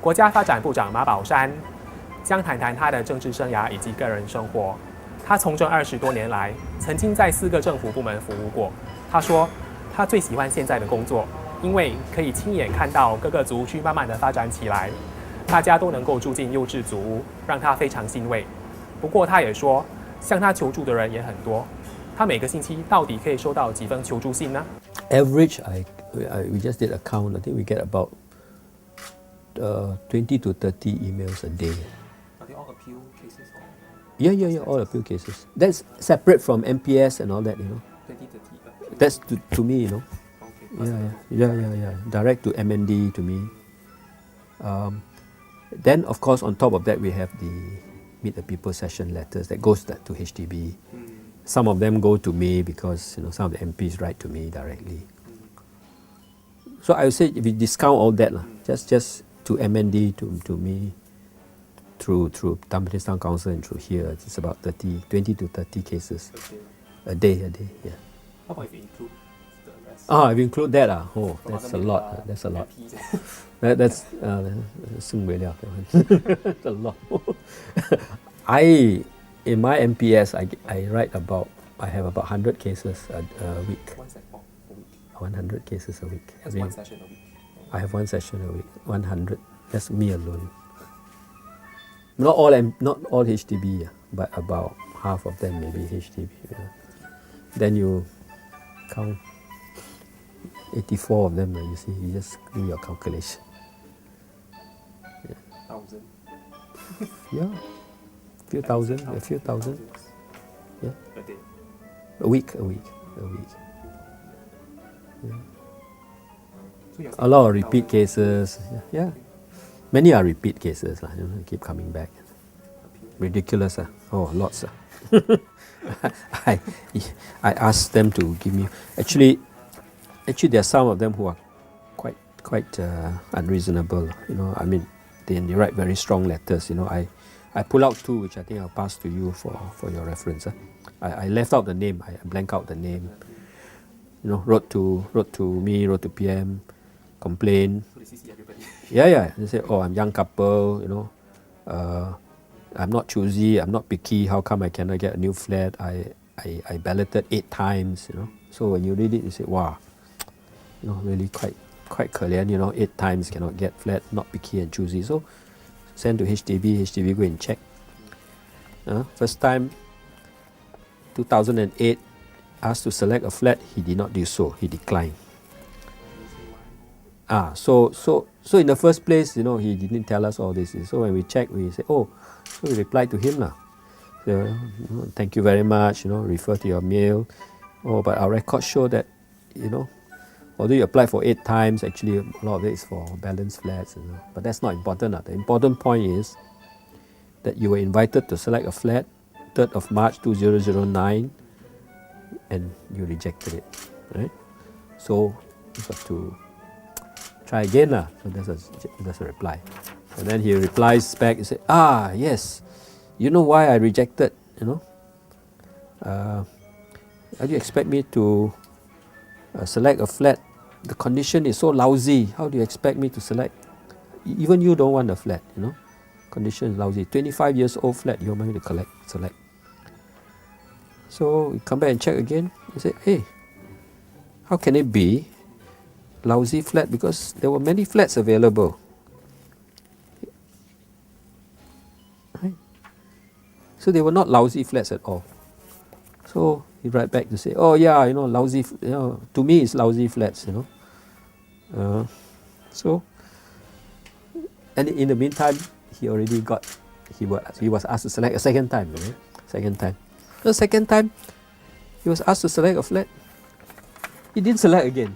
国家发展部长马宝山将谈谈他的政治生涯以及个人生活。他从政20多年来，曾经在4个政府部门服务过。他说，他最喜欢现在的工作，因为可以亲眼看到各个族区慢慢的发展起来，大家都能够住进优质祖屋，让他非常欣慰。不过他也说，向他求助的人也很多。他每个星期到底可以收到几封求助信呢？ Average, we just did a count. I think we get about 20 to 30 emails a day. Are they all appeal cases? Yeah, all appeal cases. That's separate from MPS and all that, you know. 20, 30. That's to me, you know. Okay. Yeah. Direct to MND to me. Then, of course, on top of that, we have the Meet the People session letters that goes to HDB. Some of them go to me because some of the MPs write to me directly. So I would say if you discount all that, just to MND to me through Tampines Town Council and through here, it's about 20 to 30 cases a day. Yeah. How about if you include the rest? If you include that, that's a lot. That's a lot. That's That's a lot. In my MPS, I have about 100 cases a week. One set for a week. 100 cases a week. That's one session a week. I have one session a week. 100. That's me alone. Not all HDB, but about half of them maybe HDB. Yeah. Then you count 84 of them. You see, you just do your calculation. 1,000. Yeah, a few thousand. Yeah. A day. A week. Yeah. So A lot of repeat cases. Yeah. Many are repeat cases. Keep coming back. Ridiculous. Lots. I asked them to give me. Actually, there are some of them who are quite unreasonable. I mean, they write very strong letters. I pull out 2, which I think I'll pass to you for your reference. I left out the name. I blank out the name. Wrote to me, wrote to PM, complain. they CC everybody. Yeah. They say, I'm young couple. I'm not choosy. I'm not picky. How come I cannot get a new flat? I balloted 8 times. So when you read it, you say, wow. Really quite 可怜. 8 times cannot get flat. Not picky and choosy. So send to HDB. HDB go and check. First time, 2008, asked to select a flat. He did not do so. He declined. So in the first place, he didn't tell us all this. So when we check, we say, so we replied to him. So, thank you very much, refer to your mail. But our records show that, although you apply for 8 times, actually a lot of it is for balanced flats. But that's not important. The important point is that you were invited to select a flat 3rd of March 2009 and you rejected it. Right? So you have to try again. So that's a reply. And then he replies back and says, yes, you know why I rejected, how do you expect me to select a flat? The condition is so lousy. How do you expect me to select? Even you don't want a flat, Condition is lousy. 25 years old flat, you want me to select. So we come back and check again. You say, hey, how can it be lousy flat? Because there were many flats available. Right? So they were not lousy flats at all. So he write back to say, lousy, to me it's lousy flats, So, and in the meantime, he was asked to select a second time, The second time, he was asked to select a flat. He didn't select again.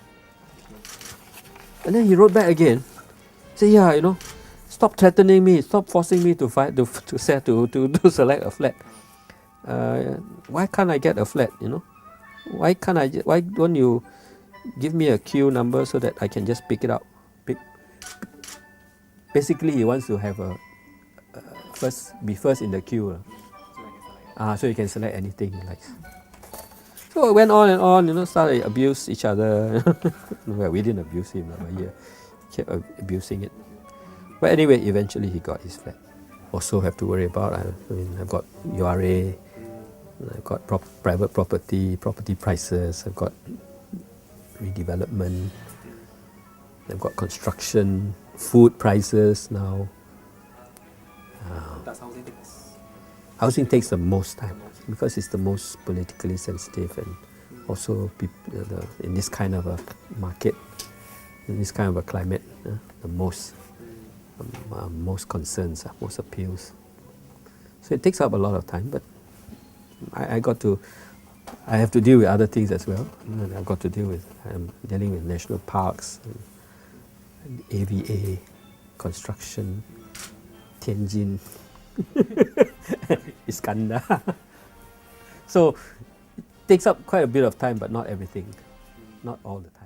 And then he wrote back again, say, stop threatening me, stop forcing me to select a flat. Why can't I get a flat? Why don't you give me a queue number so that I can just pick it up? Basically, he wants to have be first in the queue. So he can select anything he likes. So it went on and on, started to abuse each other. Well, we didn't abuse him, but he kept abusing it. But anyway, eventually he got his flat. Also have to worry about, I mean, I've got URA, I've got private property prices, I've got redevelopment, I've got construction, food prices now. That's housing things. Housing takes the most time because it's the most politically sensitive, and also in this kind of a market, in this kind of a climate, the most concerns, most appeals. So it takes up a lot of time, but I have to deal with other things as well. And I've got to deal with, I'm dealing with national parks, and AVA, construction, Tianjin, Iskandar. So it takes up quite a bit of time, but not everything, not all the time.